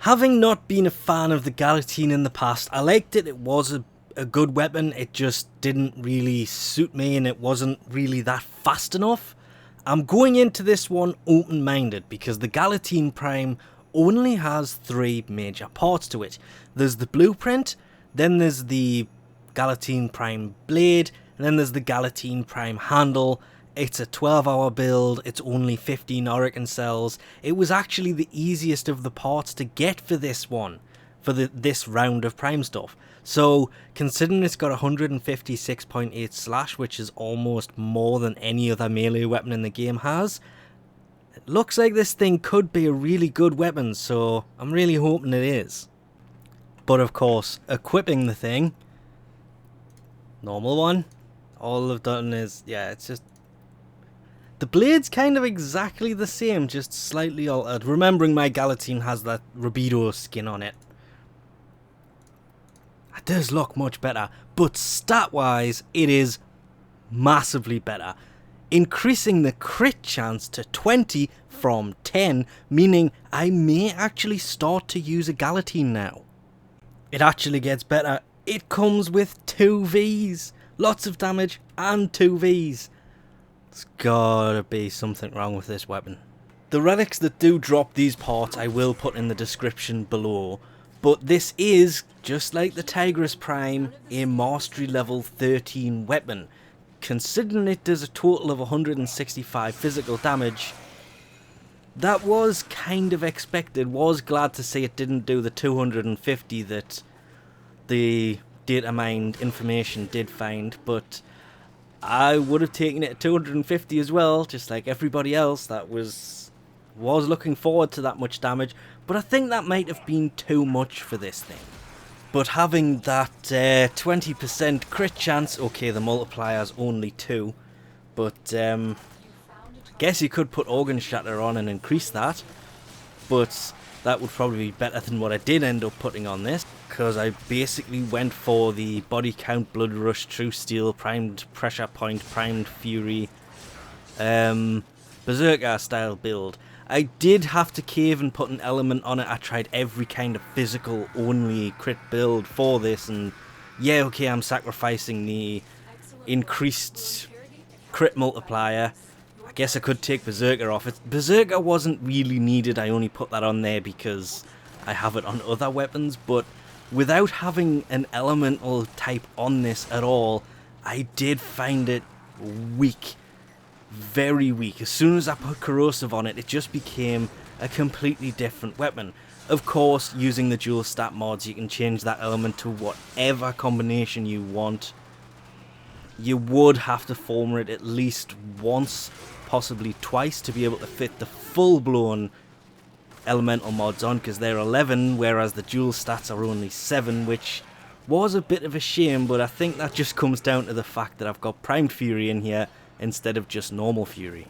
Having not been a fan of the Galatine in the past, I liked it. It was a good weapon. It just didn't really suit me and it wasn't really that fast enough. I'm going into this one open-minded because the Galatine Prime only has 3 major parts to it. There's the blueprint, then there's the Galatine Prime blade, and then there's the Galatine Prime handle. It's a 12-hour build, it's only 15 Oracle cells. It was actually the easiest of the parts to get for this one, for this round of Prime stuff. So, considering it's got 156.8 slash, which is almost more than any other melee weapon in the game has, it looks like this thing could be a really good weapon, so I'm really hoping it is. But of course, equipping the thing, normal one, all I've done is, yeah, it's just, the blade's kind of exactly the same, just slightly altered. Remembering my Galatine has that Rubido skin on it. It does look much better, but stat-wise, it is massively better. Increasing the crit chance to 20 from 10, meaning I may actually start to use a Galatine now. It actually gets better. It comes with 2 Vs. Lots of damage and 2 Vs. There's gotta be something wrong with this weapon. The relics that do drop these parts I will put in the description below, but this is, just like the Tigris Prime, a mastery level 13 weapon. Considering it does a total of 165 physical damage, that was kind of expected. Was glad to see it didn't do the 250 that the data mined information did find, but I would have taken it at 250 as well, just like everybody else that was looking forward to that much damage, but I think that might have been too much for this thing. But having that 20% crit chance, okay, the multiplier's only 2, but I guess you could put Organ Shatter on and increase that, but that would probably be better than what I did end up putting on this, because I basically went for the Body Count, Blood Rush, True Steel, Primed Pressure Point, Primed Fury, Berserker style build. I did have to cave and put an element on it. I tried every kind of physical only crit build for this, and yeah, okay, I'm sacrificing the increased crit multiplier. I guess I could take Berserker off it. Berserker wasn't really needed, I only put that on there because I have it on other weapons, but without having an elemental type on this at all, I did find it weak. Very weak. As soon as I put Corrosive on it, it just became a completely different weapon. Of course, using the dual stat mods, you can change that element to whatever combination you want. You would have to form it at least once, possibly twice, to be able to fit the full-blown elemental mods on, because they're 11, whereas the dual stats are only 7, which was a bit of a shame, but I think that just comes down to the fact that I've got Primed Fury in here instead of just normal Fury.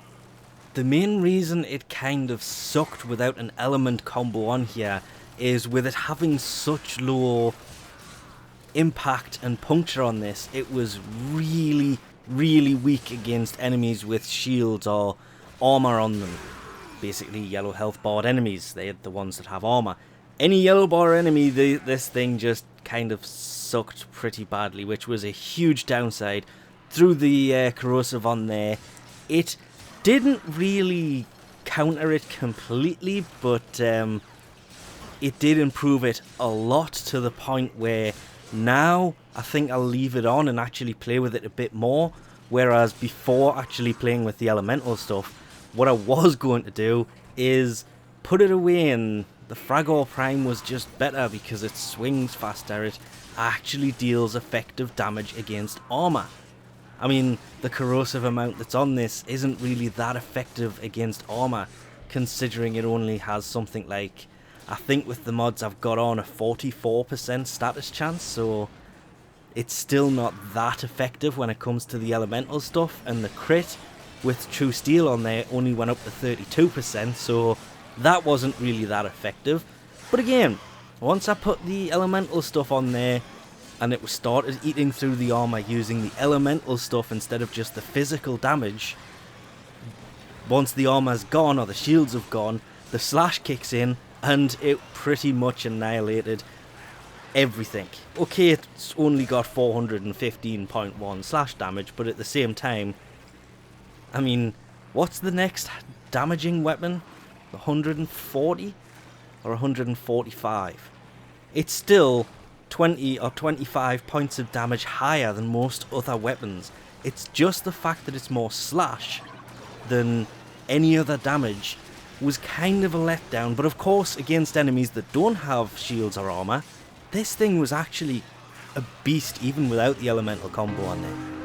The main reason it kind of sucked without an element combo on here is with it having such low impact and puncture on this, it was really, really weak against enemies with shields or armor on them. Basically yellow health barred enemies, they're the ones that have armor. Any yellow bar enemy, this thing just kind of sucked pretty badly, which was a huge downside. Threw the corrosive on there. It didn't really counter it completely, but it did improve it a lot, to the point where now I think I'll leave it on and actually play with it a bit more, whereas before actually playing with the elemental stuff, what I was going to do is put it away, and the Fragor Prime was just better because it swings faster. It actually deals effective damage against armor. I mean, the corrosive amount that's on this isn't really that effective against armor, considering it only has something like, I think with the mods I've got on, a 44% status chance, so it's still not that effective when it comes to the elemental stuff, and the crit with True Steel on there only went up to 32%, so that wasn't really that effective. But again, once I put the elemental stuff on there, and it was started eating through the armor using the elemental stuff instead of just the physical damage, once the armor's gone or the shields have gone, the slash kicks in and it pretty much annihilated everything. Okay, it's only got 415.1 slash damage, but at the same time, I mean, what's the next damaging weapon? 140 or 145? It's still 20 or 25 points of damage higher than most other weapons. It's just the fact that it's more slash than any other damage was kind of a letdown, but of course against enemies that don't have shields or armor, this thing was actually a beast even without the elemental combo on it.